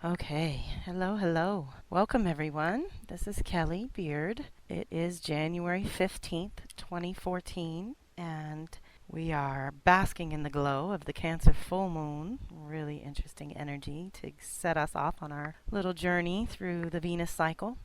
Okay, hello. Welcome everyone. This is Kelly Beard. It is January 15th, 2014, and we are basking in the glow of the Cancer full moon. Really interesting energy to set us off on our little journey through the Venus cycle.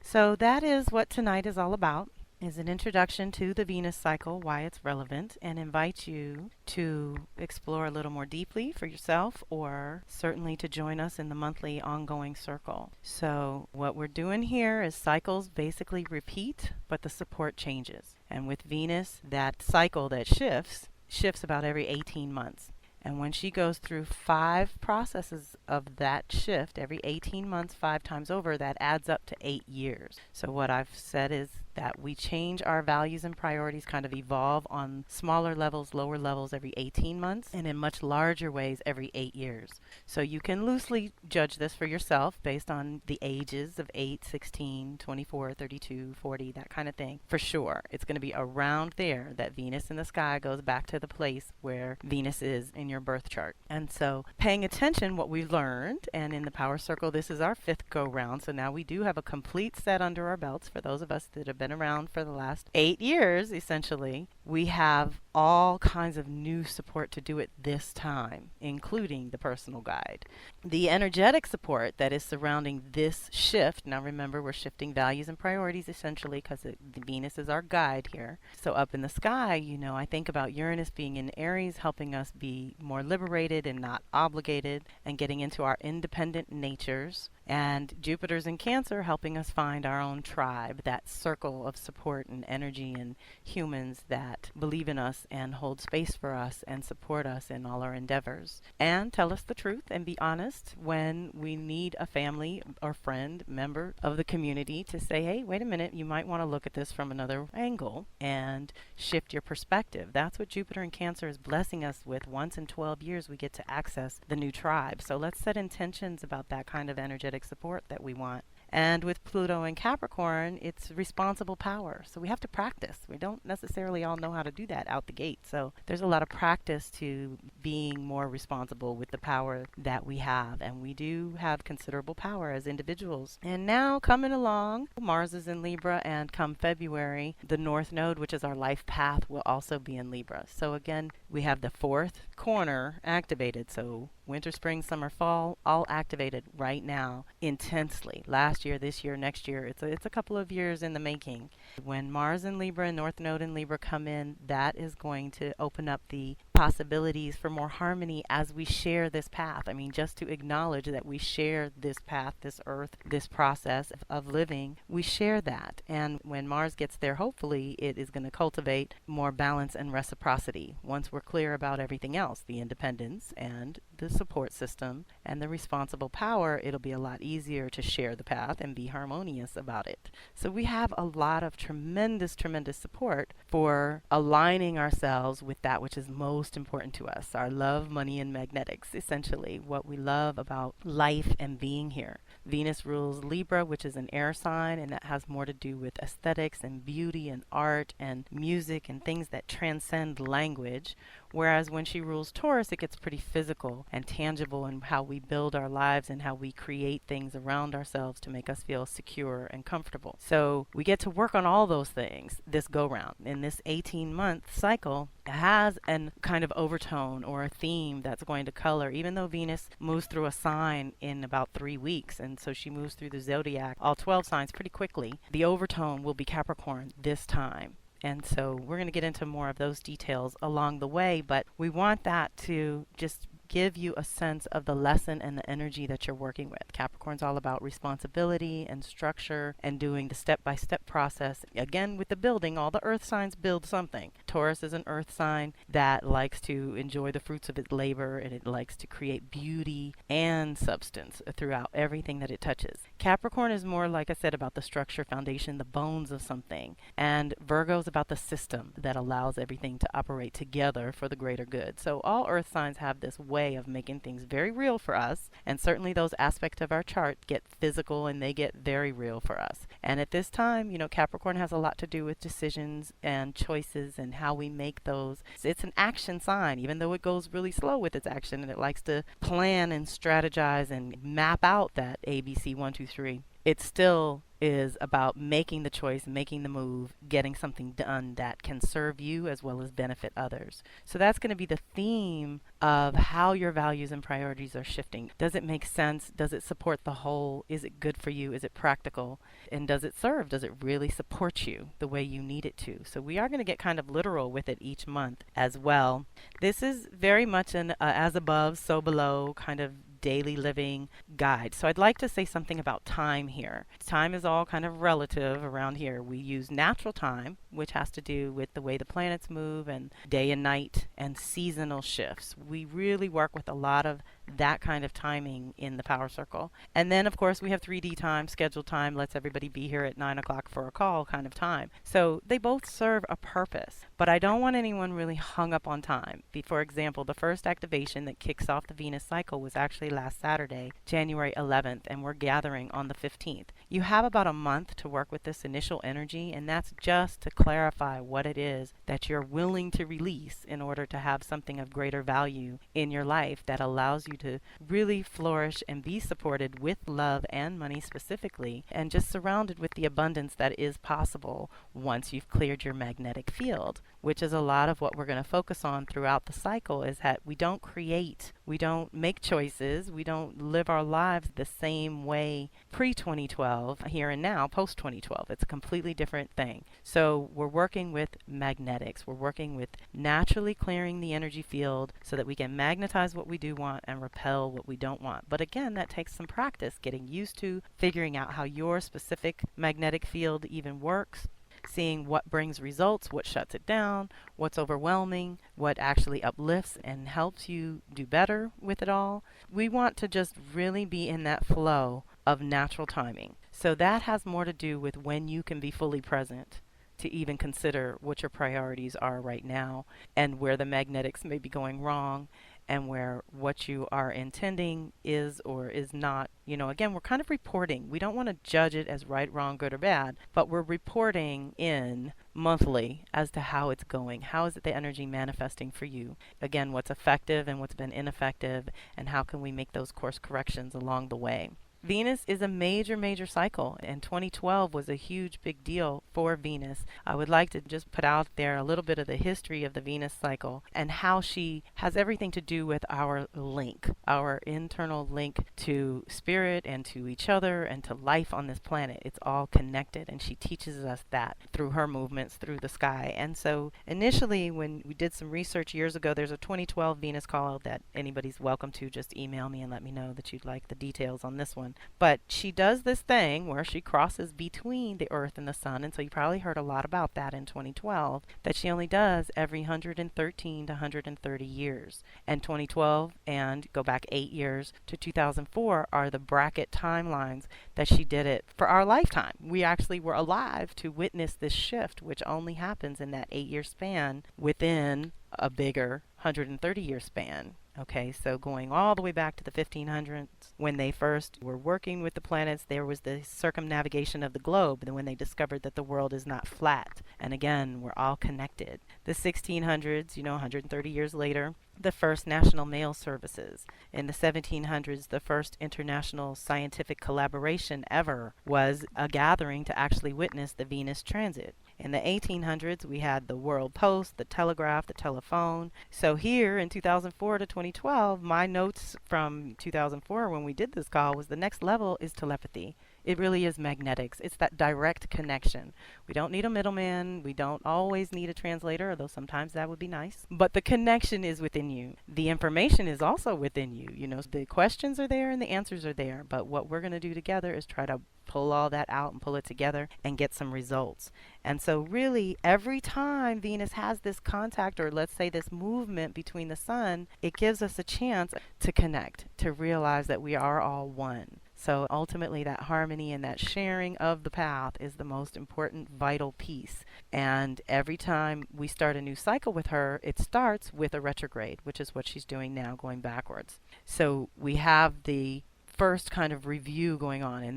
So that is what tonight is all about. Is an introduction to the Venus cycle, why it's relevant, and invite you to explore a little more deeply for yourself or certainly to join us in the monthly ongoing circle. So what we're doing here is cycles basically repeat, but the support changes. And with Venus, that cycle that shifts about every 18 months. And when she goes through 5 processes of that shift every 18 months, 5 times over, that adds up to 8 years. So what I've said is that we change our values and priorities, kind of evolve on smaller levels, lower levels every 18 months, and in much larger ways every 8 years. So you can loosely judge this for yourself based on the ages of 8, 16, 24, 32, 40, that kind of thing. For sure, it's going to be around there that Venus in the sky goes back to the place where Venus is in your birth chart. And so paying attention what we've learned, and in the power circle this is our 5th go round, so now we do have a complete set under our belts for those of us that have been around for the last 8 years essentially. We have all kinds of new support to do it this time, including the personal guide. The energetic support that is surrounding this shift, now remember we're shifting values and priorities essentially because Venus is our guide here. So up in the sky, I think about Uranus being in Aries, helping us be more liberated and not obligated and getting into our independent natures. And Jupiter's in Cancer helping us find our own tribe, that circle of support and energy and humans that believe in us and hold space for us and support us in all our endeavors. And tell us the truth and be honest when we need a family or friend, member of the community to say, hey, wait a minute, you might want to look at this from another angle and shift your perspective. That's what Jupiter in Cancer is blessing us with. Once in 12 years we get to access the new tribe. So let's set intentions about that kind of energetic support that we want. And with Pluto and Capricorn, it's responsible power. So we have to practice. We don't necessarily all know how to do that out the gate. So there's a lot of practice to being more responsible with the power that we have. And we do have considerable power as individuals. And now coming along, Mars is in Libra, and come February, the North Node, which is our life path, will also be in Libra. So again, we have the 4th corner activated. So winter, spring, summer, fall, all activated right now intensely. Last year, this year, next year, it's a couple of years in the making. When Mars in Libra and North Node in Libra come in, that is going to open up the possibilities for more harmony as we share this path. I mean, just to acknowledge that we share this path, this earth, this process of living, we share that. And when Mars gets there, hopefully, it is going to cultivate more balance and reciprocity. Once we're clear about everything else, the independence and the support system and the responsible power, it'll be a lot easier to share the path and be harmonious about it. So we have a lot of tremendous support for aligning ourselves with that which is most important to us, our love, money, and magnetics, essentially what we love about life and being here. Venus rules Libra, which is an air sign, and that has more to do with aesthetics and beauty and art and music and things that transcend language. Whereas when she rules Taurus, it gets pretty physical and tangible in how we build our lives and how we create things around ourselves to make us feel secure and comfortable. So we get to work on all those things this go-round. In this 18-month cycle, it has a kind of overtone or a theme that's going to color, even though Venus moves through a sign in about 3 weeks, and so she moves through the zodiac, all 12 signs, pretty quickly. The overtone will be Capricorn this time. And so we're going to get into more of those details along the way, but we want that to just give you a sense of the lesson and the energy that you're working with. Capricorn's all about responsibility and structure and doing the step-by-step process. Again, with the building, all the earth signs build something. Taurus is an earth sign that likes to enjoy the fruits of its labor, and it likes to create beauty and substance throughout everything that it touches. Capricorn is more, like I said, about the structure, foundation, the bones of something. And Virgo's about the system that allows everything to operate together for the greater good. So all earth signs have this way of making things very real for us, and certainly those aspects of our chart get physical and they get very real for us. And at this time, Capricorn has a lot to do with decisions and choices and how we make those. It's an action sign, even though it goes really slow with its action and it likes to plan and strategize and map out that ABC 1, 2, 3. It still is about making the choice, making the move, getting something done that can serve you as well as benefit others. So that's going to be the theme of how your values and priorities are shifting. Does it make sense? Does it support the whole? Is it good for you? Is it practical? And does it serve? Does it really support you the way you need it to? So we are going to get kind of literal with it each month as well. This is very much an as above, so below kind of daily living guide. So I'd like to say something about time here. Time is all kind of relative around here. We use natural time, which has to do with the way the planets move and day and night and seasonal shifts. We really work with a lot of that kind of timing in the power circle. And then, of course, we have 3D time, scheduled time, lets everybody be here at 9 o'clock for a call kind of time. So they both serve a purpose. But I don't want anyone really hung up on time. For example, the first activation that kicks off the Venus cycle was actually last Saturday, January 11th, and we're gathering on the 15th. You have about a month to work with this initial energy, and that's just to clarify what it is that you're willing to release in order to have something of greater value in your life that allows you to really flourish and be supported with love and money specifically, and just surrounded with the abundance that is possible once you've cleared your magnetic field, which is a lot of what we're going to focus on throughout the cycle. Is that we don't create, we don't make choices, we don't live our lives the same way pre-2012, here and now, post-2012. It's a completely different thing. So we're working with magnetics. We're working with naturally clearing the energy field so that we can magnetize what we do want and repel what we don't want. But again, that takes some practice, getting used to figuring out how your specific magnetic field even works, seeing what brings results, what shuts it down, what's overwhelming, what actually uplifts and helps you do better with it all. We want to just really be in that flow of natural timing. So that has more to do with when you can be fully present to even consider what your priorities are right now and where the magnetics may be going wrong and where what you are intending is or is not. Again, we're kind of reporting. We don't want to judge it as right, wrong, good, or bad, but we're reporting in monthly as to how it's going. How is it the energy manifesting for you? Again, what's effective and what's been ineffective, and how can we make those course corrections along the way? Venus is a major, major cycle, and 2012 was a huge, big deal for Venus. I would like to just put out there a little bit of the history of the Venus cycle and how she has everything to do with our link, our internal link to spirit and to each other and to life on this planet. It's all connected, and she teaches us that through her movements through the sky. And so initially, when we did some research years ago, there's a 2012 Venus call that anybody's welcome to. Just email me and let me know that you'd like the details on this one. But she does this thing where she crosses between the Earth and the Sun, and so you probably heard a lot about that in 2012, that she only does every 113 to 130 years. And 2012 and go back 8 years to 2004 are the bracket timelines that she did it for our lifetime. We actually were alive to witness this shift, which only happens in that 8-year span within a bigger 130-year span. Okay, so going all the way back to the 1500s, when they first were working with the planets, there was the circumnavigation of the globe, and when they discovered that the world is not flat. And again, we're all connected. The 1600s, 130 years later, the first national mail services. In the 1700s, the first international scientific collaboration ever was a gathering to actually witness the Venus transit. In the 1800s, we had the World Post, the telegraph, the telephone. So here in 2004 to 2012, my notes from 2004 when we did this call was the next level is telepathy. It really is magnetics. It's that direct connection. We don't need a middleman. We don't always need a translator, although sometimes that would be nice. But the connection is within you. The information is also within you. The questions are there and the answers are there. But what we're going to do together is try to pull all that out and pull it together and get some results. And so really every time Venus has this contact, or let's say this movement between the sun, it gives us a chance to connect, to realize that we are all one. So ultimately that harmony and that sharing of the path is the most important, vital piece. And every time we start a new cycle with her, it starts with a retrograde, which is what she's doing now, going backwards. So we have the first kind of review going on, and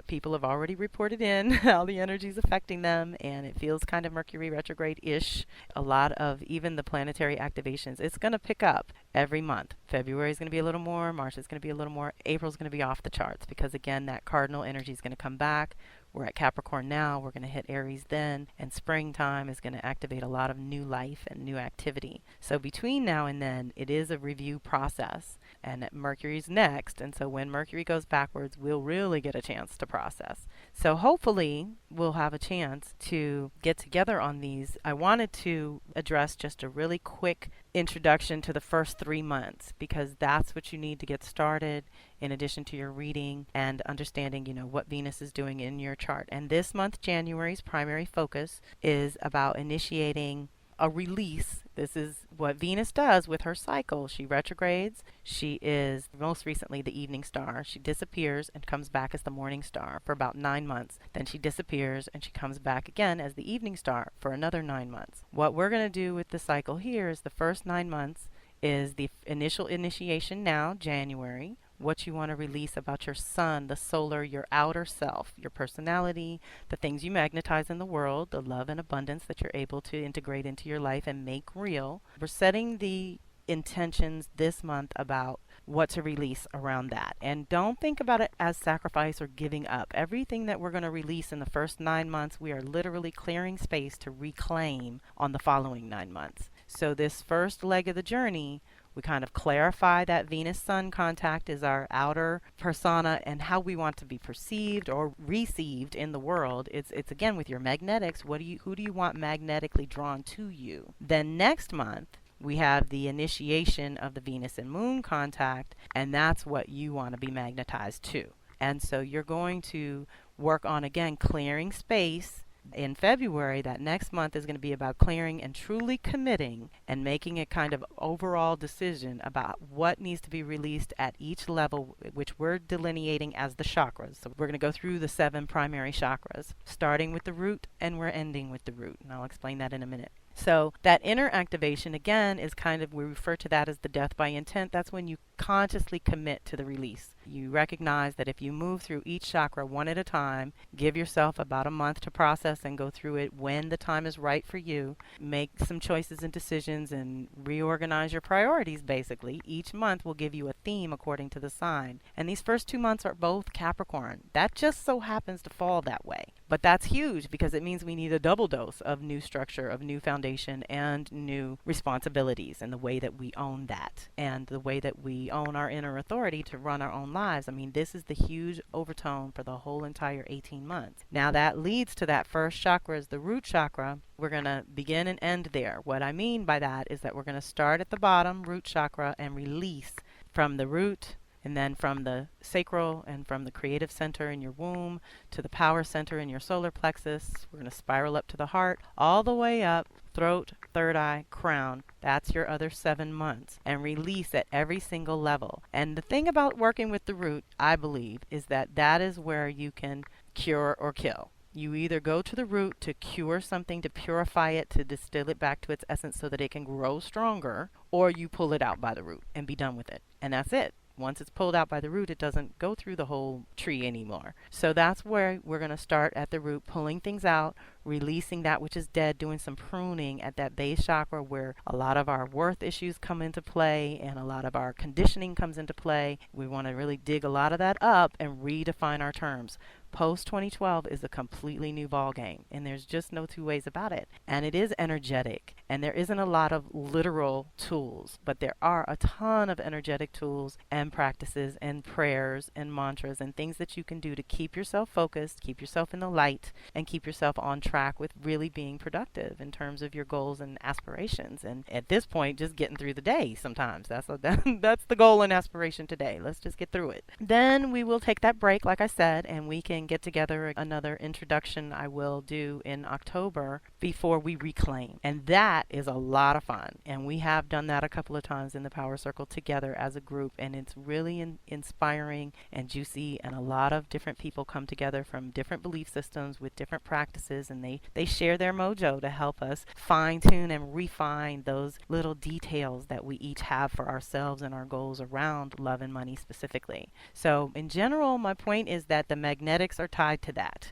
people have already reported in how the energy is affecting them, and it feels kind of Mercury retrograde-ish. A lot of even the planetary activations, it's going to pick up every month. February is going to be a little more, March is going to be a little more, April is going to be off the charts because again that cardinal energy is going to come back. We're at Capricorn now, we're going to hit Aries then, and springtime is going to activate a lot of new life and new activity. So between now and then, it is a review process, and Mercury's next, and so when Mercury goes backwards, we'll really get a chance to process. So hopefully, we'll have a chance to get together on these. I wanted to address just a really quick introduction to the first 3 months, because that's what you need to get started in addition to your reading and understanding, what Venus is doing in your chart. And this month, January's primary focus is about initiating a release. This is what Venus does with her cycle. She retrogrades. She is most recently the evening star. She disappears and comes back as the morning star for about 9 months. Then she disappears and she comes back again as the evening star for another 9 months. What we're going to do with the cycle here is the first 9 months is the initial initiation now, January. What you want to release about your sun, the solar, your outer self, your personality, the things you magnetize in the world, the love and abundance that you're able to integrate into your life and make real. We're setting the intentions this month about what to release around that. And don't think about it as sacrifice or giving up. Everything that we're going to release in the first 9 months, we are literally clearing space to reclaim on the following 9 months. So this first leg of the journey, we kind of clarify that Venus-Sun contact is our outer persona and how we want to be perceived or received in the world. It's again with your magnetics. Who do you want magnetically drawn to you? Then next month, we have the initiation of the Venus and Moon contact, and that's what you want to be magnetized to. And so you're going to work on, again, clearing space. In February, that next month is going to be about clearing and truly committing and making a kind of overall decision about what needs to be released at each level, which we're delineating as the chakras. So we're going to go through the 7 primary chakras, starting with the root, and we're ending with the root. And I'll explain that in a minute. So that inner activation, again, is kind of, we refer to that as the death by intent. That's when you consciously commit to the release. You recognize that if you move through each chakra one at a time, give yourself about a month to process and go through it when the time is right for you. Make some choices and decisions and reorganize your priorities, basically. Each month will give you a theme according to the sign. And these first 2 months are both Capricorn. That just so happens to fall that way. But that's huge because it means we need a double dose of new structure, of new foundation, and new responsibilities, and the way that we own that, and the way that we own our inner authority to run our own lives. I mean, this is the huge overtone for the whole entire 18 months. Now that leads to that first chakra, is the root chakra. We're going to begin and end there. What I mean by that is that we're going to start at the bottom, root chakra, and release from the root, and then from the sacral and from the creative center in your womb to the power center in your solar plexus. We're going to spiral up to the heart, all the way up, throat, third eye, crown. That's your other 7 months. And release at every single level. And the thing about working with the root, I believe, is that that is where you can cure or kill. You either go to the root to cure something, to purify it, to distill it back to its essence so that it can grow stronger, or you pull it out by the root and be done with it. And that's it. Once it's pulled out by the root, it doesn't go through the whole tree anymore. So that's where we're going to start at the root, pulling things out, releasing that which is dead, doing some pruning at that base chakra where a lot of our worth issues come into play and a lot of our conditioning comes into play. We want to really dig a lot of that up and redefine our terms. Post 2012 is a completely new ball game, and there's just no two ways about it. And it is energetic, and there isn't a lot of literal tools, but there are a ton of energetic tools and practices and prayers and mantras and things that you can do to keep yourself focused, keep yourself in the light, and keep yourself on track with really being productive in terms of your goals and aspirations. And at this point, just getting through the day sometimes. That's the goal and aspiration today. Let's just get through it. Then we will take that break, like I said, and we can get together. Another introduction I will do in October before we reclaim. And that is a lot of fun. And we have done that a couple of times in the Power Circle together as a group. And it's really inspiring and juicy. And a lot of different people come together from different belief systems with different practices. And and they share their mojo to help us fine tune and refine those little details that we each have for ourselves and our goals around love and money specifically. So in general, my point is that the magnetics are tied to that.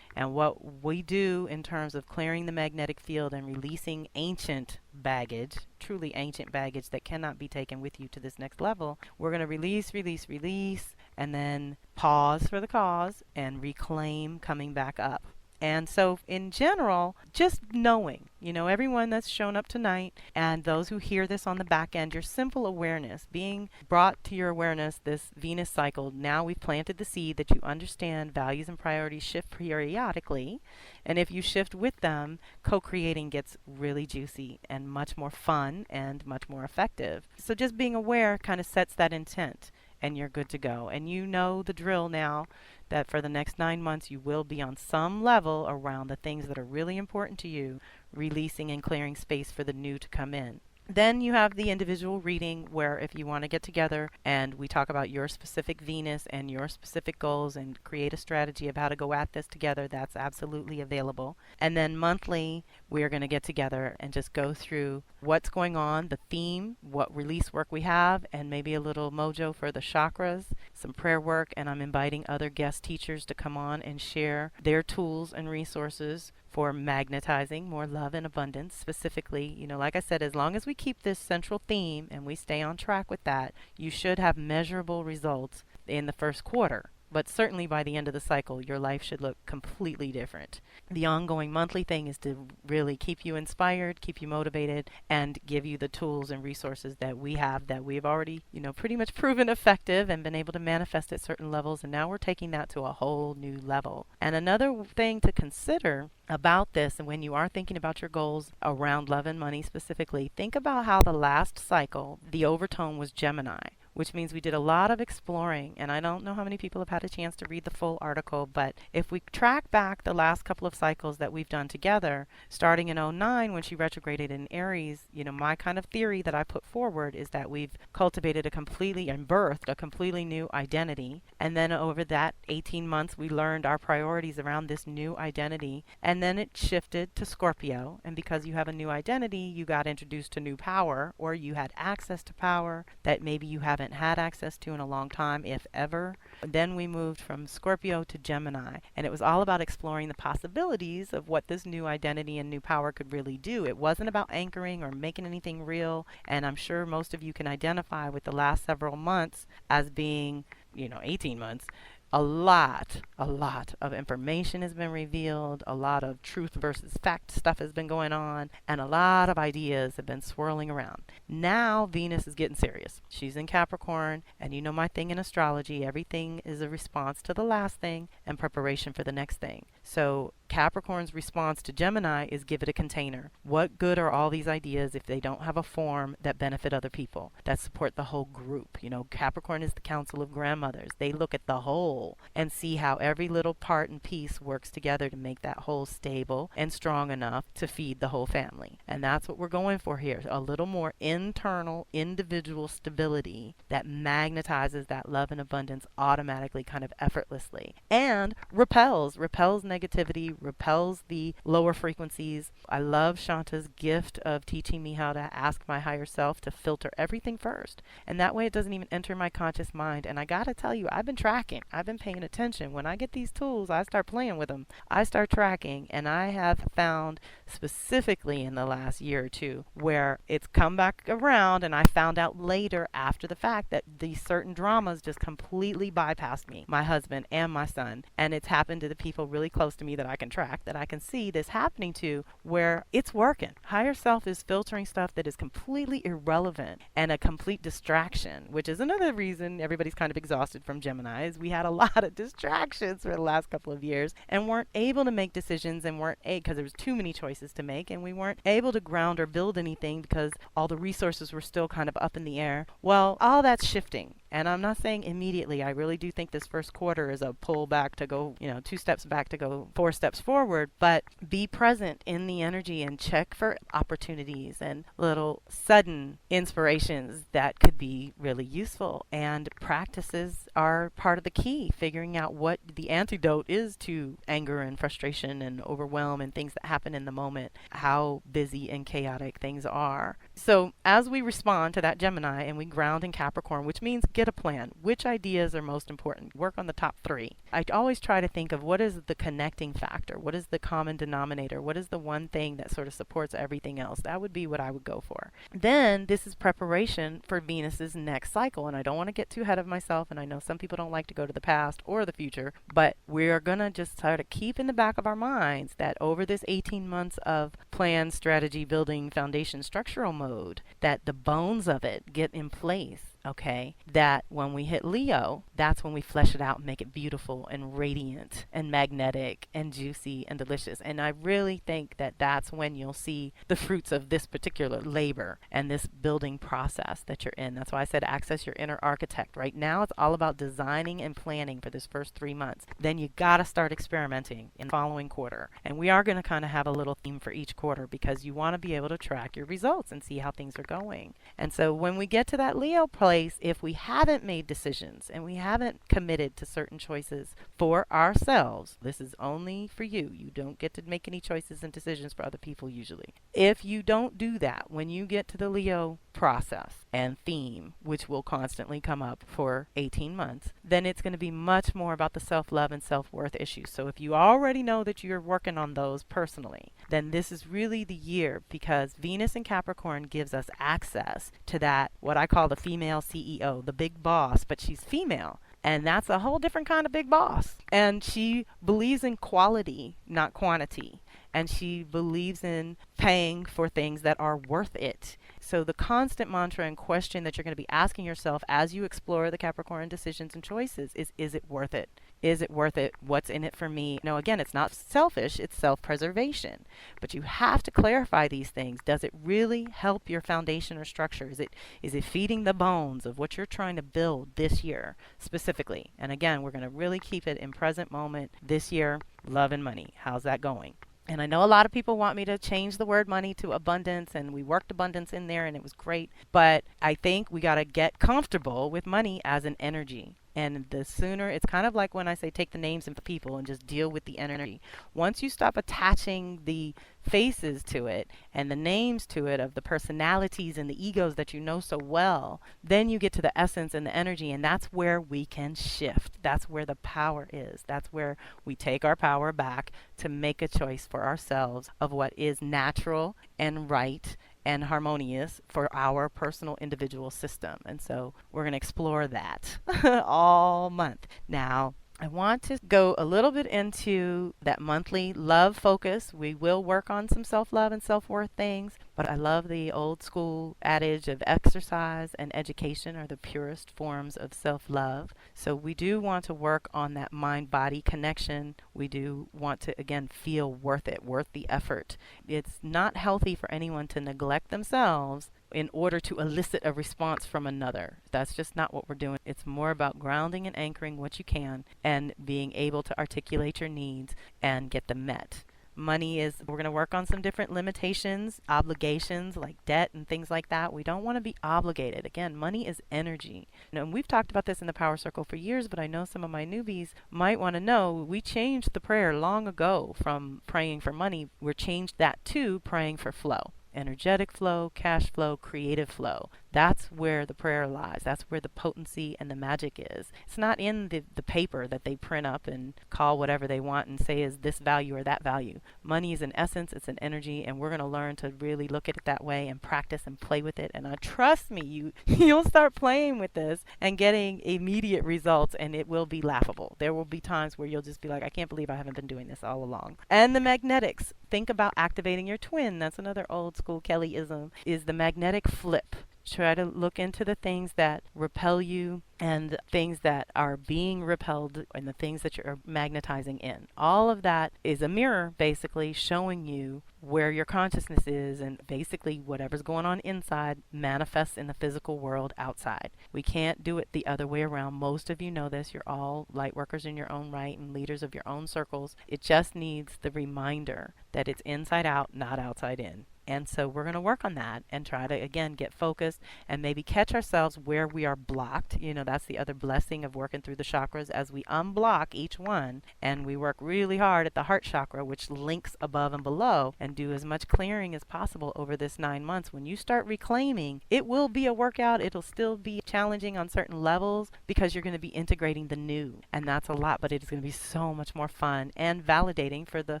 And what we do in terms of clearing the magnetic field and releasing ancient baggage, truly ancient baggage that cannot be taken with you to this next level, we're going to release, release, release, and then pause for the cause and reclaim coming back up. And so in general, just knowing, everyone that's shown up tonight and those who hear this on the back end, your simple awareness, being brought to your awareness this Venus cycle. Now we've planted the seed that you understand values and priorities shift periodically. And if you shift with them, co-creating gets really juicy and much more fun and much more effective. So just being aware kind of sets that intent, and you're good to go. And you know the drill now, that for the next 9 months you will be on some level around the things that are really important to you, releasing and clearing space for the new to come in. Then you have the individual reading, where if you want to get together and we talk about your specific Venus and your specific goals and create a strategy of how to go at this together, that's absolutely available. And then monthly, we're going to get together and just go through what's going on, the theme, what release work we have, and maybe a little mojo for the chakras, some prayer work, and I'm inviting other guest teachers to come on and share their tools and resources for magnetizing more love and abundance. Specifically, like I said, as long as we keep this central theme and we stay on track with that, you should have measurable results in the first quarter. But certainly by the end of the cycle, your life should look completely different. The ongoing monthly thing is to really keep you inspired, keep you motivated, and give you the tools and resources that we have, that we've already, pretty much proven effective and been able to manifest at certain levels. And now we're taking that to a whole new level. And another thing to consider about this, and when you are thinking about your goals around love and money specifically, think about how the last cycle, the overtone was Gemini, which means we did a lot of exploring. And I don't know how many people have had a chance to read the full article, but if we track back the last couple of cycles that we've done together, starting in 2009 when she retrograded in Aries, my kind of theory that I put forward is that we've cultivated and birthed a completely new identity. And then over that 18 months, we learned our priorities around this new identity. And then it shifted to Scorpio. And because you have a new identity, you got introduced to new power, or you had access to power that maybe you haven't had access to in a long time, if ever. Then we moved from Scorpio to Gemini, and it was all about exploring the possibilities of what this new identity and new power could really do. It wasn't about anchoring or making anything real, and I'm sure most of you can identify with the last several months as being, 18 months. A lot of information has been revealed, a lot of truth versus fact stuff has been going on, and a lot of ideas have been swirling around. Now Venus is getting serious. She's in Capricorn, and my thing in astrology, everything is a response to the last thing and preparation for the next thing. So Capricorn's response to Gemini is give it a container. What good are all these ideas if they don't have a form that benefit other people, that support the whole group? Capricorn is the council of grandmothers. They look at the whole and see how every little part and piece works together to make that whole stable and strong enough to feed the whole family. And that's what we're going for here. A little more internal, individual stability that magnetizes that love and abundance automatically, kind of effortlessly, and repels negativity, repels the lower frequencies. I love Shanta's gift of teaching me how to ask my higher self to filter everything first. And that way it doesn't even enter my conscious mind. And I got to tell you, I've been tracking. I've been paying attention. When I get these tools, I start playing with them. I start tracking. And I have found specifically in the last year or two where it's come back around, and I found out later after the fact that these certain dramas just completely bypassed me, my husband and my son. And it's happened to the people really close to me that I can track, that I can see this happening to, where it's working. Higher self is filtering stuff that is completely irrelevant and a complete distraction, which is another reason everybody's kind of exhausted from Gemini. Is we had a lot of distractions for the last couple of years and weren't able to make decisions, and because there was too many choices to make, and we weren't able to ground or build anything because all the resources were still kind of up in the air. Well, all that's shifting. And I'm not saying immediately. I really do think this first quarter is a pull back to go, 2 steps back to go 4 steps forward. But be present in the energy and check for opportunities and little sudden inspirations that could be really useful. And practices are part of the key, figuring out what the antidote is to anger and frustration and overwhelm and things that happen in the moment, how busy and chaotic things are. So as we respond to that Gemini and we ground in Capricorn, which means get a plan. Which ideas are most important? Work on the top 3. I always try to think of what is the connecting factor? What is the common denominator? What is the one thing that sort of supports everything else? That would be what I would go for. Then this is preparation for Venus's next cycle. And I don't want to get too ahead of myself. And I know some people don't like to go to the past or the future, but we're going to just try to keep in the back of our minds that over this 18 months of plan, strategy, building, foundation, structural mode, that the bones of it get in place. Okay, that when we hit Leo, that's when we flesh it out and make it beautiful and radiant and magnetic and juicy and delicious. And I really think that that's when you'll see the fruits of this particular labor and this building process that you're in. That's why I said access your inner architect. Right now, it's all about designing and planning for this first 3 months. Then you got to start experimenting in the following quarter. And we are going to kind of have a little theme for each quarter because you want to be able to track your results and see how things are going. And so when we get to that Leo place, if we haven't made decisions and we haven't committed to certain choices for ourselves, this is only for you. You don't get to make any choices and decisions for other people usually. If you don't do that, when you get to the Leo process and theme, which will constantly come up for 18 months, then it's going to be much more about the self-love and self-worth issues. So if you already know that you're working on those personally, then this is really the year, because Venus in Capricorn gives us access to that, what I call the female CEO, the big boss, but she's female. And that's a whole different kind of big boss. And she believes in quality, not quantity. And she believes in paying for things that are worth it. So the constant mantra and question that you're going to be asking yourself as you explore the Capricorn decisions and choices is it worth it? Is it worth it? What's in it for me? No, again, it's not selfish, it's self-preservation. But you have to clarify these things. Does it really help your foundation or structure? Is it feeding the bones of what you're trying to build this year specifically? And again, we're going to really keep it in present moment this year, love and money. How's that going? And I know a lot of people want me to change the word money to abundance, and we worked abundance in there and it was great. But I think we got to get comfortable with money as an energy. And the sooner, it's kind of like when I say take the names of people and just deal with the energy. Once you stop attaching the faces to it and the names to it of the personalities and the egos that you know so well, then you get to the essence and the energy, and that's where we can shift. That's where the power is. That's where we take our power back to make a choice for ourselves of what is natural and right and harmonious for our personal individual system. And so we're going to explore that all month. Now, I want to go a little bit into that monthly love focus. We will work on some self-love and self-worth things, but I love the old school adage of exercise and education are the purest forms of self-love. So we do want to work on that mind-body connection. We do want to, again, feel worth it, worth the effort. It's not healthy for anyone to neglect themselves in order to elicit a response from another. That's just not what we're doing. It's more about grounding and anchoring what you can and being able to articulate your needs and get them met. Money is, we're going to work on some different limitations, obligations like debt and things like that. We don't want to be obligated. Again, money is energy. And we've talked about this in the Power Circle for years, but I know some of my newbies might want to know we changed the prayer long ago from praying for money. We're changed that to praying for flow. Energetic flow, cash flow, creative flow. That's where the prayer lies. That's where the potency and the magic is. It's not in the paper that they print up and call whatever they want and say is this value or that value. Money is an essence, it's an energy, and we're going to learn to really look at it that way and practice and play with it. And trust me, you'll start playing with this and getting immediate results, and it will be laughable. There will be times where you'll just be like, I can't believe I haven't been doing this all along. And the magnetics. Think about activating your twin. That's another old school Kellyism, is the magnetic flip. Try to look into the things that repel you and things that are being repelled and the things that you're magnetizing in. All of that is a mirror basically showing you where your consciousness is, and basically whatever's going on inside manifests in the physical world outside. We can't do it the other way around. Most of you know this. You're all light workers in your own right and leaders of your own circles. It just needs the reminder that it's inside out, not outside in. And so we're going to work on that and try to, again, get focused and maybe catch ourselves where we are blocked. You know, that's the other blessing of working through the chakras as we unblock each one and we work really hard at the heart chakra, which links above and below, and do as much clearing as possible over this 9 months. When you start reclaiming, it will be a workout. It'll still be challenging on certain levels because you're going to be integrating the new. And that's a lot, but it is going to be so much more fun and validating for the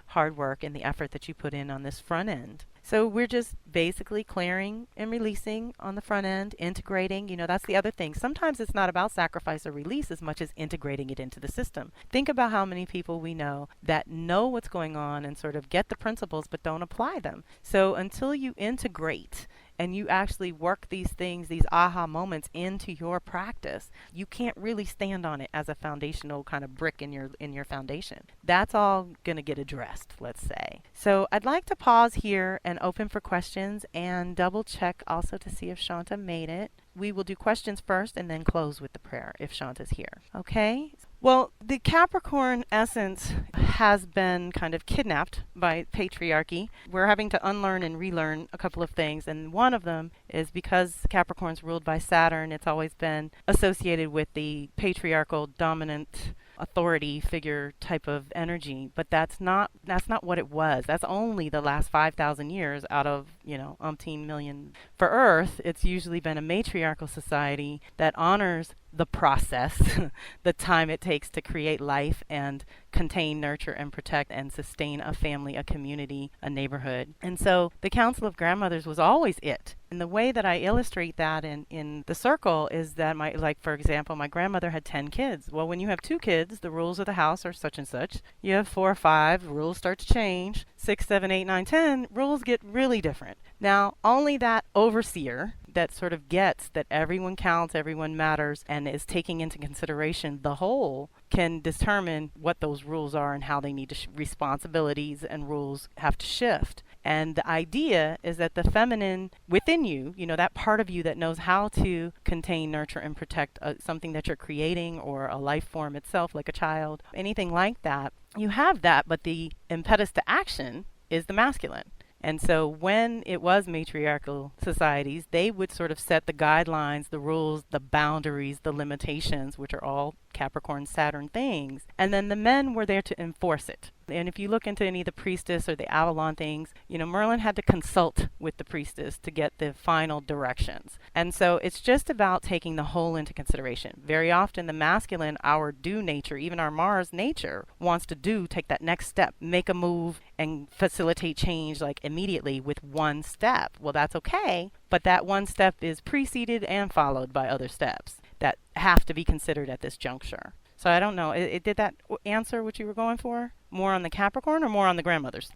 hard work and the effort that you put in on this front end. So we're just basically clearing and releasing on the front end, integrating. You know, that's the other thing. Sometimes it's not about sacrifice or release as much as integrating it into the system. Think about how many people we know that know what's going on and sort of get the principles but don't apply them. So until you integrate and you actually work these things, these aha moments into your practice, you can't really stand on it as a foundational kind of brick in your foundation. That's all going to get addressed, let's say. So I'd like to pause here and open for questions and double check also to see if Shanta made it. We will do questions first and then close with the prayer if Shanta's here. Okay? Well, the Capricorn essence has been kind of kidnapped by patriarchy. We're having to unlearn and relearn a couple of things, and one of them is because Capricorn's ruled by Saturn, it's always been associated with the patriarchal dominant authority figure type of energy, but that's not what it was. That's only the last 5,000 years out of, umpteen million. For Earth, it's usually been a matriarchal society that honors the process, the time it takes to create life and contain, nurture, and protect and sustain a family, a community, a neighborhood. And so the Council of Grandmothers was always it. And the way that I illustrate that in the circle is that for example, my grandmother had 10 kids. Well, when you have 2 kids, the rules of the house are such and such. You have 4 or 5, rules start to change. 6, 7, 8, 9, 10, rules get really different. Now, only that overseer that sort of gets that everyone counts, everyone matters, and is taking into consideration the whole can determine what those rules are and how they need to responsibilities and rules have to shift. And the idea is that the feminine within you, that part of you that knows how to contain, nurture, and protect something that you're creating or a life form itself, like a child, anything like that, you have that, but the impetus to action is the masculine. And so when it was matriarchal societies, they would sort of set the guidelines, the rules, the boundaries, the limitations, which are all Capricorn Saturn things. And then the men were there to enforce it. And if you look into any of the priestess or the Avalon things, Merlin had to consult with the priestess to get the final directions. And so it's just about taking the whole into consideration. Very often the masculine, our do nature, even our Mars nature, wants to take that next step, make a move and facilitate change like immediately with one step. Well, that's okay, but that one step is preceded and followed by other steps that have to be considered at this juncture. So I don't know. Did that answer what you were going for? More on the Capricorn or more on the grandmothers?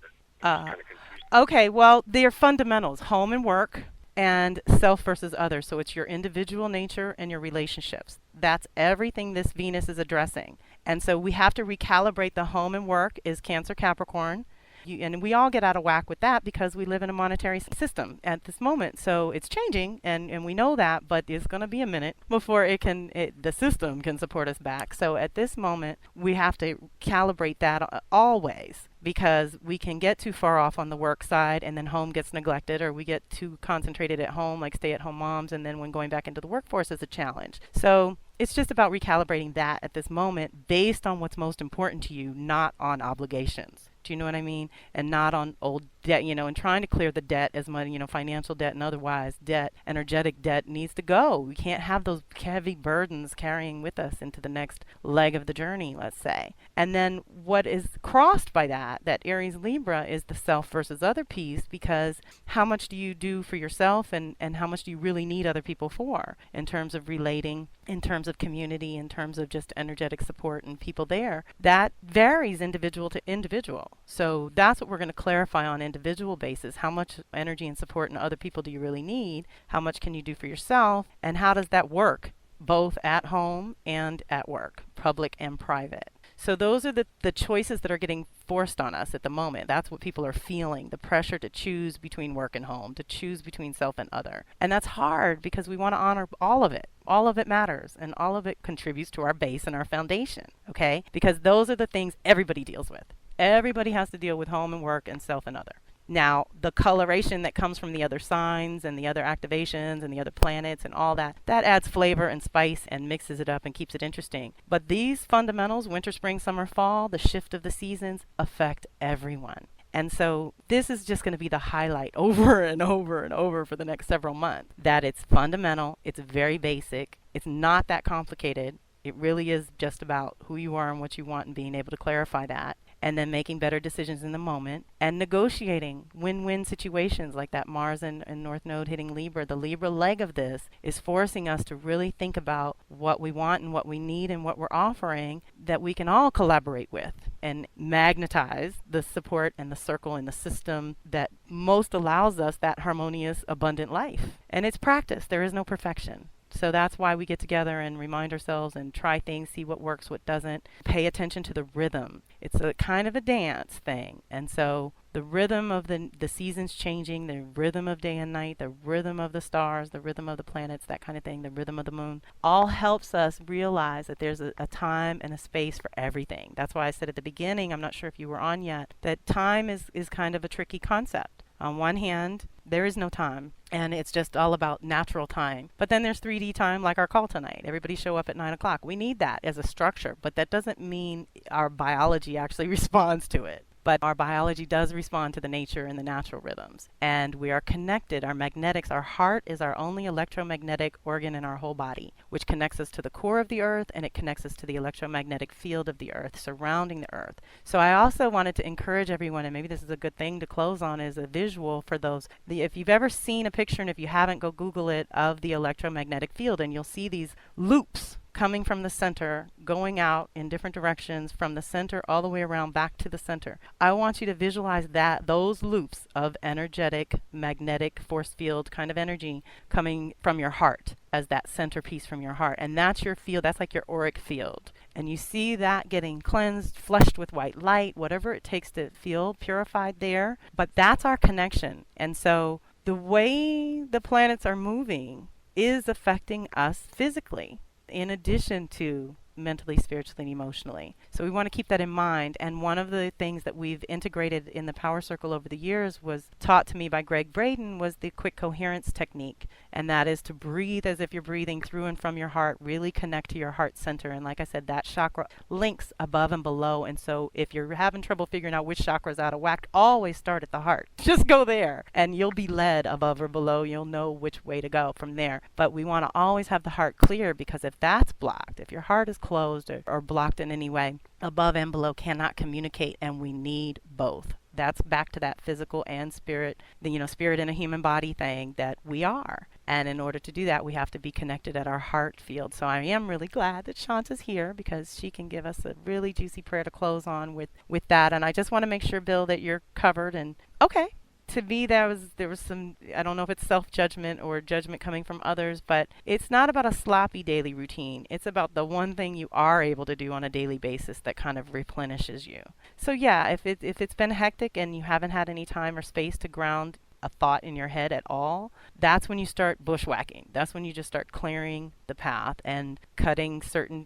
Okay, well, they're fundamentals, home and work, and self versus others. So it's your individual nature and your relationships. That's everything this Venus is addressing. And so we have to recalibrate the home and work is Cancer Capricorn. And we all get out of whack with that because we live in a monetary system at this moment. So it's changing, and we know that, but it's going to be a minute before the system can support us back. So at this moment, we have to calibrate that always, because we can get too far off on the work side and then home gets neglected, or we get too concentrated at home like stay-at-home moms, and then when going back into the workforce is a challenge. So it's just about recalibrating that at this moment based on what's most important to you, not on obligations. Do you know what I mean? And not on old debt, and trying to clear the debt as money, financial debt and otherwise debt, energetic debt needs to go. We can't have those heavy burdens carrying with us into the next leg of the journey, let's say. And then what is crossed by that Aries Libra is the self versus other piece, because how much do you do for yourself and how much do you really need other people for in terms of relating, in terms of community, in terms of just energetic support and people there? That varies individual to individual. So that's what we're going to clarify on individual basis. How much energy and support and other people do you really need? How much can you do for yourself? And how does that work both at home and at work, public and private? So those are the choices that are getting forced on us at the moment. That's what people are feeling, the pressure to choose between work and home, to choose between self and other. And that's hard because we want to honor all of it. All of it matters, and all of it contributes to our base and our foundation, okay? Because those are the things everybody deals with. Everybody has to deal with home and work and self and other. Now, the coloration that comes from the other signs and the other activations and the other planets and all that, that adds flavor and spice and mixes it up and keeps it interesting. But these fundamentals, winter, spring, summer, fall, the shift of the seasons, affect everyone. And so this is just going to be the highlight over and over and over for the next several months, that it's fundamental, it's very basic, it's not that complicated. It really is just about who you are and what you want and being able to clarify that. And then making better decisions in the moment and negotiating win-win situations like that Mars and North Node hitting Libra. The Libra leg of this is forcing us to really think about what we want and what we need and what we're offering that we can all collaborate with and magnetize the support and the circle and the system that most allows us that harmonious, abundant life. And it's practice. There is no perfection. So that's why we get together and remind ourselves and try things, see what works, what doesn't. Pay attention to the rhythm. It's a kind of a dance thing. And so the rhythm of the seasons changing, the rhythm of day and night, the rhythm of the stars, the rhythm of the planets, that kind of thing, the rhythm of the moon, all helps us realize that there's a time and a space for everything. That's why I said at the beginning, I'm not sure if you were on yet, that time is kind of a tricky concept. On one hand, there is no time, and it's just all about natural time. But then there's 3D time, like our call tonight. Everybody show up at 9 o'clock. We need that as a structure, but that doesn't mean our biology actually responds to it. But our biology does respond to the nature and the natural rhythms. And we are connected. Our magnetics, our heart is our only electromagnetic organ in our whole body, which connects us to the core of the earth, and it connects us to the electromagnetic field of the earth, surrounding the earth. So I also wanted to encourage everyone, and maybe this is a good thing to close on, is a visual for those. If you've ever seen a picture, and if you haven't, go Google it, of the electromagnetic field, and you'll see these loops coming from the center, going out in different directions from the center all the way around back to the center. I want you to visualize those loops of energetic, magnetic force field kind of energy coming from your heart as that centerpiece from your heart. And that's your field, that's like your auric field. And you see that getting cleansed, flushed with white light, whatever it takes to feel purified there. But that's our connection. And so the way the planets are moving is affecting us physically, in addition to mentally, spiritually, and emotionally. So we want to keep that in mind. And one of the things that we've integrated in the Power Circle over the years was taught to me by Greg Braden was the quick coherence technique. And that is to breathe as if you're breathing through and from your heart, really connect to your heart center. And like I said, that chakra links above and below. And so if you're having trouble figuring out which chakra is out of whack, always start at the heart. Just go there and you'll be led above or below. You'll know which way to go from there. But we want to always have the heart clear, because if that's blocked, if your heart is closed or blocked in any way, above and below cannot communicate, and we need both. That's back to that physical and spirit, spirit in a human body thing that we are. And in order to do that, we have to be connected at our heart field. So I am really glad that Shanta's here, because she can give us a really juicy prayer to close on with that. And I just want to make sure, Bill, that you're covered. And okay. To me, there was some, I don't know if it's self-judgment or judgment coming from others, but it's not about a sloppy daily routine. It's about the one thing you are able to do on a daily basis that kind of replenishes you. So yeah, if it's been hectic and you haven't had any time or space to ground a thought in your head at all, that's when you start bushwhacking. That's when you just start clearing the path and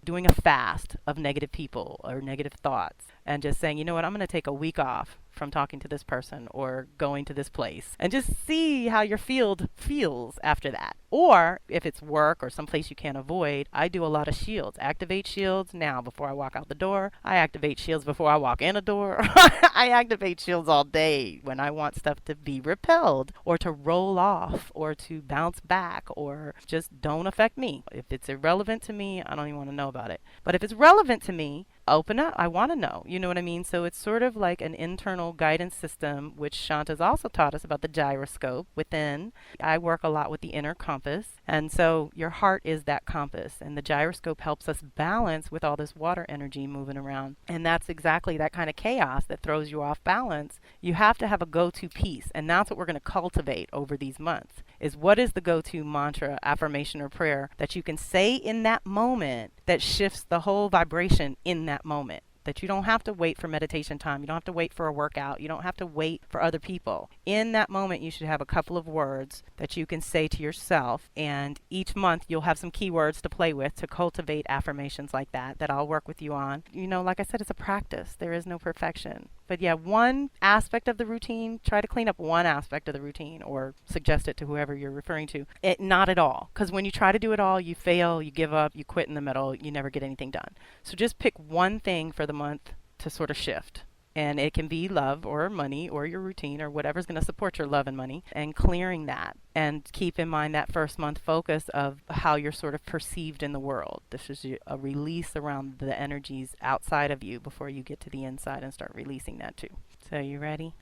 doing a fast of negative people or negative thoughts, and just saying, you know what, I'm going to take a week off from talking to this person or going to this place, and just see how your field feels after that. Or if it's work or someplace you can't avoid, I do a lot of shields. Activate shields now before I walk out the door. I activate shields before I walk in a door. I activate shields all day when I want stuff to be repelled or to roll off or to bounce back or just don't affect me. If it's irrelevant to me, I don't even want to know about it. But if it's relevant to me, open up. I want to know. You know what I mean? So it's sort of like an internal guidance system, which Shanta's also taught us about the gyroscope within. I work a lot with the inner compass. And so your heart is that compass. And the gyroscope helps us balance with all this water energy moving around. And that's exactly that kind of chaos that throws you off balance. You have to have a go-to piece. And that's what we're going to cultivate over these months, is what is the go-to mantra, affirmation, or prayer that you can say in that moment that shifts the whole vibration in that moment. That you don't have to wait for meditation time. You don't have to wait for a workout. You don't have to wait for other people. In that moment, you should have a couple of words that you can say to yourself. And each month, you'll have some keywords to play with to cultivate affirmations like that I'll work with you on. You know, like I said, it's a practice. There is no perfection. But yeah, one aspect of the routine, try to clean up one aspect of the routine or suggest it to whoever you're referring to. Not at all. Because when you try to do it all, you fail, you give up, you quit in the middle, you never get anything done. So just pick one thing for the month to sort of shift. And it can be love or money or your routine or whatever's going to support your love and money, and clearing that. And keep in mind that first month focus of how you're sort of perceived in the world. This is a release around the energies outside of you before you get to the inside and start releasing that too. So you ready?